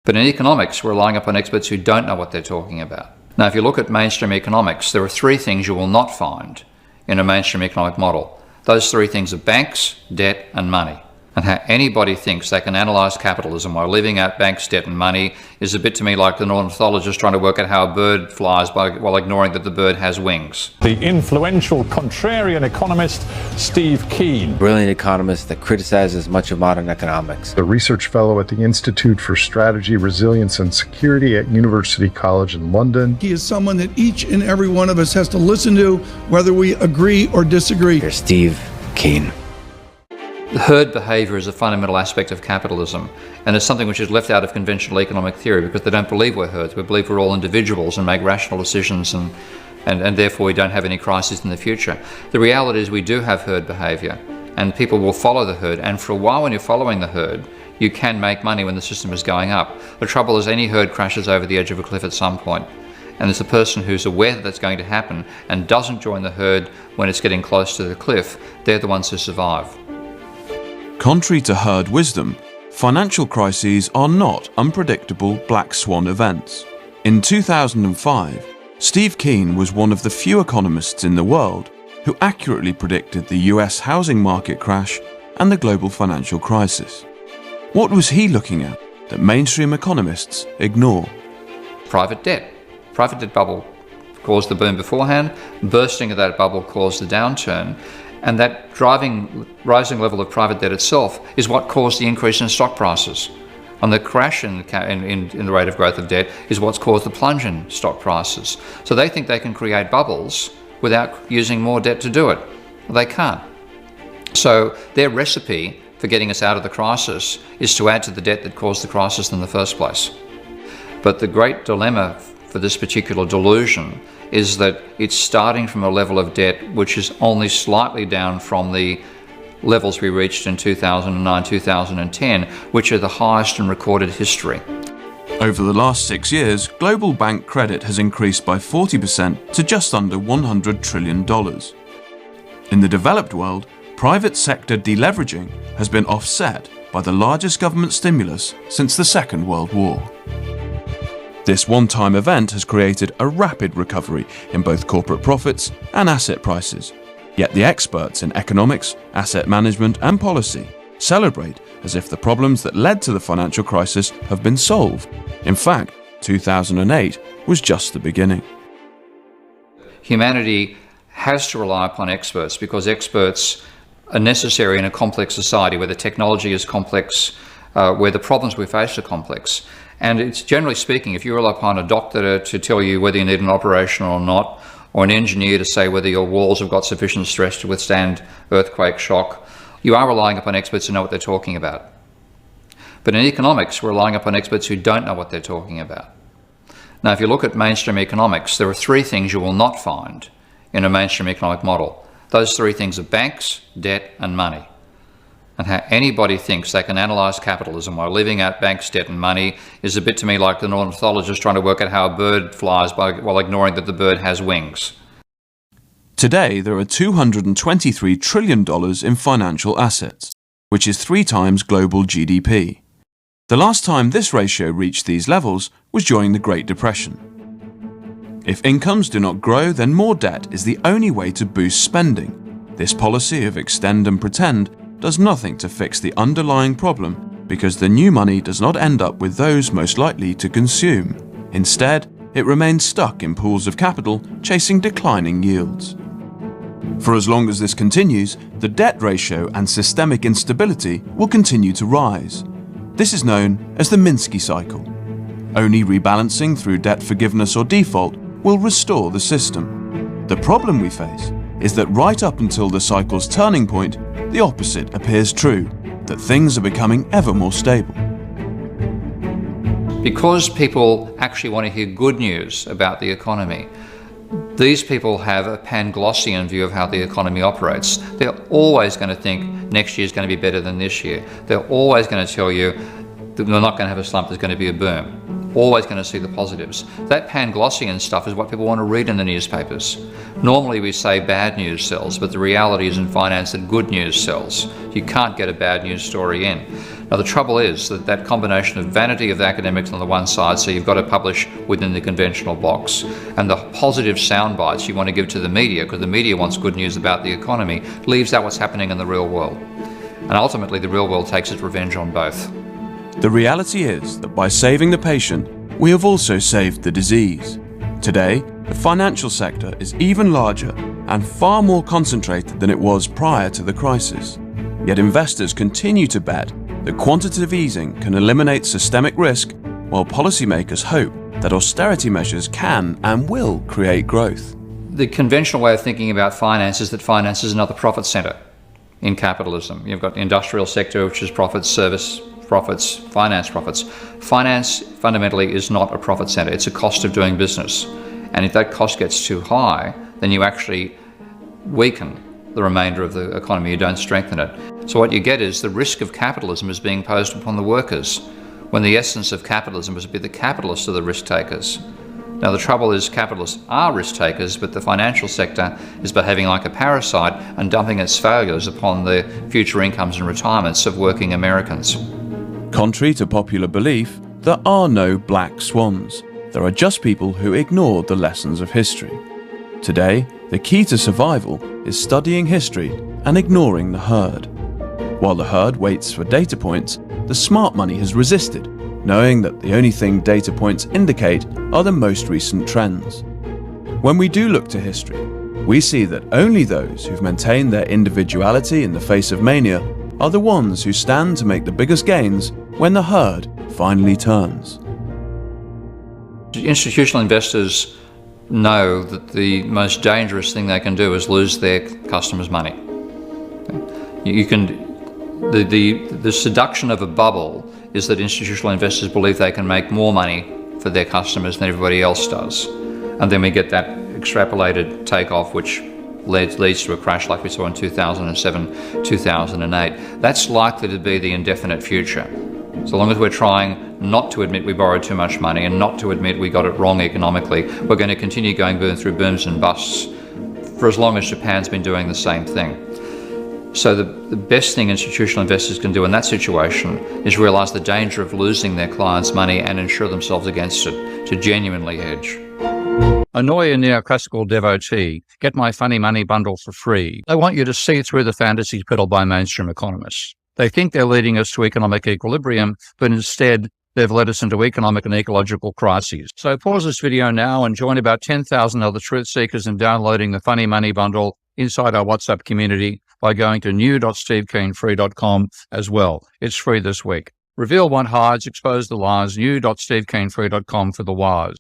But in economics, we're relying upon experts who don't know what they're talking about. Now, if you look at mainstream economics, there are three things you will not find in a mainstream economic model. Those three things are banks, debt, and money. And how anybody thinks they can analyse capitalism while leaving out banks, debt and money is a bit to me like the ornithologist trying to work out how a bird flies while ignoring that the bird has wings. The influential contrarian economist Steve Keen. Brilliant economist that criticizes much of modern economics. The research fellow at the Institute for Strategy, Resilience and Security at University College in London. He is someone that each and every one of us has to listen to, whether we agree or disagree. Here's Steve Keen. The herd behaviour is a fundamental aspect of capitalism, and it's something which is left out of conventional economic theory because they don't believe we're herds. We believe we're all individuals and make rational decisions, and therefore we don't have any crises in the future. The reality is we do have herd behaviour, and people will follow the herd, and for a while when you're following the herd, you can make money when the system is going up. The trouble is any herd crashes over the edge of a cliff at some point, and it's a person who's aware that that's going to happen and doesn't join the herd when it's getting close to the cliff, they're the ones who survive. Contrary to herd wisdom, financial crises are not unpredictable black swan events. In 2005, Steve Keen was one of the few economists in the world who accurately predicted the US housing market crash and the global financial crisis. What was he looking at that mainstream economists ignore? Private debt. Private debt bubble caused the boom beforehand, bursting of that bubble caused the downturn, and that rising level of private debt itself is what caused the increase in stock prices. And the crash in the rate of growth of debt is what's caused the plunge in stock prices. So they think they can create bubbles without using more debt to do it. Well, they can't. So their recipe for getting us out of the crisis is to add to the debt that caused the crisis in the first place. But the great dilemma for this particular delusion is that it's starting from a level of debt which is only slightly down from the levels we reached in 2009-2010, which are the highest in recorded history. Over the last 6 years, global bank credit has increased by 40% to just under $100 trillion. In the developed world, private sector deleveraging has been offset by the largest government stimulus since the Second World War. This one-time event has created a rapid recovery in both corporate profits and asset prices. Yet the experts in economics, asset management and policy celebrate as if the problems that led to the financial crisis have been solved. In fact, 2008 was just the beginning. Humanity has to rely upon experts because experts are necessary in a complex society where the technology is complex, where the problems we face are complex. And it's generally speaking, if you rely upon a doctor to tell you whether you need an operation or not, or an engineer to say whether your walls have got sufficient stress to withstand earthquake shock, you are relying upon experts who know what they're talking about. But in economics, we're relying upon experts who don't know what they're talking about. Now, if you look at mainstream economics, there are three things you will not find in a mainstream economic model. Those three things are banks, debt, and money. And how anybody thinks they can analyse capitalism while leaving out banks, debt and money is a bit to me like the ornithologist trying to work out how a bird flies while ignoring that the bird has wings. Today, there are $223 trillion in financial assets, which is 3 times global GDP. The last time this ratio reached these levels was during the Great Depression. If incomes do not grow, then more debt is the only way to boost spending. This policy of extend and pretend does nothing to fix the underlying problem because the new money does not end up with those most likely to consume. Instead, it remains stuck in pools of capital chasing declining yields. For as long as this continues, the debt ratio and systemic instability will continue to rise. This is known as the Minsky cycle. Only rebalancing through debt forgiveness or default will restore the system. The problem we face is that right up until the cycle's turning point, the opposite appears true, that things are becoming ever more stable. Because people actually want to hear good news about the economy, these people have a Panglossian view of how the economy operates. They're always going to think next year is going to be better than this year. They're always going to tell you that we're not going to have a slump, there's going to be a boom. Always going to see the positives. That Panglossian stuff is what people want to read in the newspapers. Normally we say bad news sells, but the reality is in finance that good news sells. You can't get a bad news story in. Now the trouble is that that combination of vanity of the academics on the one side, so you've got to publish within the conventional box, and the positive sound bites you want to give to the media, because the media wants good news about the economy, leaves out what's happening in the real world. And ultimately the real world takes its revenge on both. The reality is that by saving the patient, we have also saved the disease. Today, the financial sector is even larger and far more concentrated than it was prior to the crisis. Yet investors continue to bet that quantitative easing can eliminate systemic risk, while policymakers hope that austerity measures can and will create growth. The conventional way of thinking about finance is that finance is another profit center in capitalism. You've got the industrial sector, which is profits, service profits, finance profits. Finance fundamentally is not a profit center, it's a cost of doing business. And if that cost gets too high, then you actually weaken the remainder of the economy, you don't strengthen it. So what you get is the risk of capitalism is being imposed upon the workers, when the essence of capitalism is to be the capitalists are the risk takers. Now the trouble is capitalists are risk takers, but the financial sector is behaving like a parasite and dumping its failures upon the future incomes and retirements of working Americans. Contrary to popular belief, there are no black swans. There are just people who ignored the lessons of history. Today, the key to survival is studying history and ignoring the herd. While the herd waits for data points, the smart money has resisted, knowing that the only thing data points indicate are the most recent trends. When we do look to history, we see that only those who've maintained their individuality in the face of mania are the ones who stand to make the biggest gains when the herd finally turns. Institutional investors know that the most dangerous thing they can do is lose their customers' money. The seduction of a bubble is that institutional investors believe they can make more money for their customers than everybody else does. And then we get that extrapolated takeoff, which leads to a crash like we saw in 2007, 2008. That's likely to be the indefinite future. So long as we're trying not to admit we borrowed too much money and not to admit we got it wrong economically, we're going to continue going through booms and busts for as long as Japan's been doing the same thing. So the best thing institutional investors can do in that situation is realize the danger of losing their clients' money and insure themselves against it, to genuinely hedge. Annoy a neoclassical devotee. Get my funny money bundle for free. They want you to see through the fantasies peddled by mainstream economists. They think they're leading us to economic equilibrium, but instead they've led us into economic and ecological crises. So pause this video now and join about 10,000 other truth seekers in downloading the Funny Money Bundle inside our WhatsApp community by going to new.stevekeenfree.com as well. It's free this week. Reveal what hides, expose the lies. new.stevekeenfree.com for the wise.